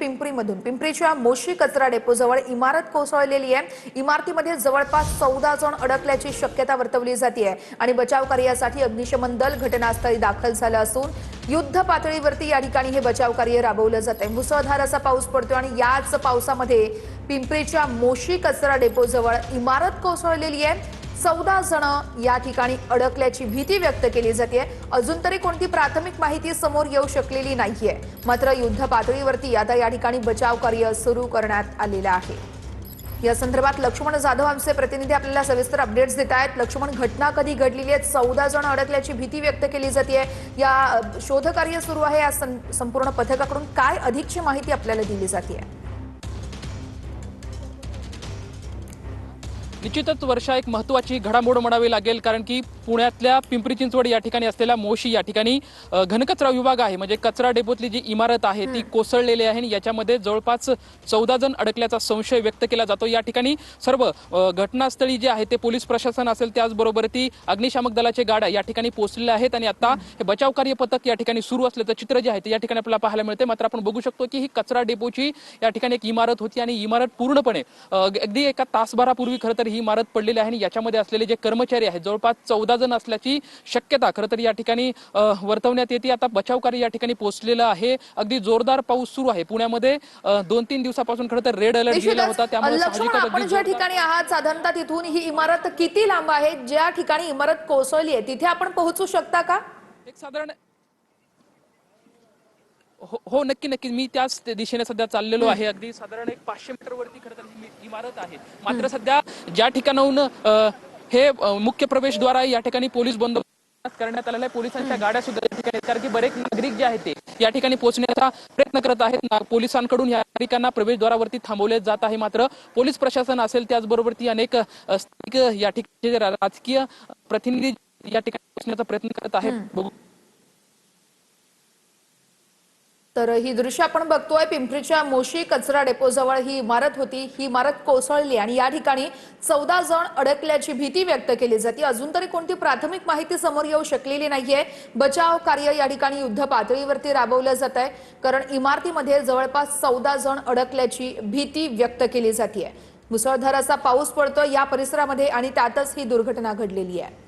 पिंपरीमधून पिंपरीच्या मोशी कचरा डेपोजवळ इमारत कोसळलेली आहे। इमारतीमध्ये जवळपास 14 जण अडकल्याची शक्यता वर्तवली जाते आणि बचाव कार्यासाठी अग्निशमन दल घटनास्थळी दाखल झालं असून युद्ध पातळीवरती या ठिकाणी हे बचाव कार्य राबवलं जातंय। मुसळधार असा पाऊस पडतोय आणि याच पावसामध्ये पिंपरीच्या मोशी कचरा डेपोजवळ इमारत कोसळलेली आहे। 14 जण या ठिकाणी अडकल्याची भीती व्यक्त केली जाते। अजून तरी कोणती प्राथमिक माहिती समोर येऊ शकलेली नाहीये, मात्र युद्ध पातळीवरती आता या ठिकाणी बचाव कार्य सुरू करण्यात आलेलं आहे। या संदर्भात लक्ष्मण जाधव आमचे प्रतिनिधी आपल्याला सविस्तर अपडेट्स देत आहेत। लक्ष्मण, घटना कधी घडलेली आहे? 14 जण अडकल्याची भीती व्यक्त केली जाते। या शोध कार्य सुरू आहे। या संपूर्ण पथकाकडून काय अधिकची माहिती आपल्याला दिली जाते? निश्चितच वर्षा एक महत्त्वाची घडामोड म्हणावी लागेल, कारण की पुण्यातल्या पिंपरी चिंचवड या ठिकाणी असलेल्या मोशी या ठिकाणी घनकचरा विभाग आहे, म्हणजे कचरा डेपोतली जी इमारत आहे ती कोसळलेली आहे आणि याच्यामध्ये जवळपास 14 जण अडकल्याचा संशय व्यक्त केला जातो। या ठिकाणी सर्व घटनास्थळी जे आहे ते पोलीस प्रशासन असेल, त्याचबरोबर ती अग्निशामक दलाचे गाड्या या ठिकाणी पोहोचलेल्या आहेत आणि आता हे बचाव कार्य पथक या ठिकाणी सुरू असल्याचं चित्र जे आहे ते या ठिकाणी आपल्याला पाहायला मिळते। मात्र आपण बघू शकतो की ही कचरा डेपोची या ठिकाणी एक इमारत होती आणि इमारत पूर्णपणे अगदी एका तासभरापूर्वी खरं तर ही इमारत पडलेली आहे आणि याच्यामध्ये असलेले जे कर्मचारी आहेत जवळपास 14 जण असल्याची शक्यता खरं तर या ठिकाणी वर्तवण्यात येते। आता बचाव कार्य या ठिकाणी पोहोचलेलं आहे। अगदी जोरदार पाऊस सुरू आहे पुण्यामध्ये। 2-3 दिवसापासून खरं तर रेड अलर्ट दिला होता, त्यामुळे आपण ज्या ठिकाणी आहात साधारणतः तिथून ही इमारत किती लांब आहे? ज्या ठिकाणी इमारत कोसळली आहे तिथे आपण पोहोचू शकता का? एक साधारण हो नक्की नक्की मी त्याच दिशेने सध्या चाललेलो आहे। अगदी साधारण एक 500 मीटर वरती खरं तर ही इमारत आहे। मात्र सध्या ज्या ठिकाणाहून हे मुख्य प्रवेशद्वार आहे या ठिकाणी पोलीस बंदोबस्त करण्यात आलेला आहे। पोलिसांच्या गाड्या सुद्धा या ठिकाणी आहेत, कारण की बरेच नागरिक जे आहेत ते या ठिकाणी पोहोचण्याचा प्रयत्न करत आहेत। पोलिसांकडून या नागरिकांना प्रवेशद्वारावरती थांबवले जात आहे, मात्र पोलीस प्रशासन असेल त्याचबरोबर ती अनेक या ठिकाणी राजकीय प्रतिनिधी या ठिकाणी पोहोचण्याचा प्रयत्न करत आहेत। तर ही दृश्य आपण बघतोय पिंपरीच्या मोशी कचरा डेपोजवळ ही इमारत होती। ही इमारत कोसळली आणि या ठिकाणी 14 जण अडकल्याची भीती व्यक्त केली जाते। अजून तरी कोणती प्राथमिक माहिती समोर येऊ शकलेली नाहीये। बचाव कार्य या ठिकाणी युद्ध पातळीवरती राबवलं जात आहे, कारण इमारतीमध्ये जवळपास 14 जण अडकल्याची भीती व्यक्त केली जाते। मुसळधार असा पाऊस पडतोय या परिसरामध्ये आणि त्यातच ही दुर्घटना घडलेली आहे।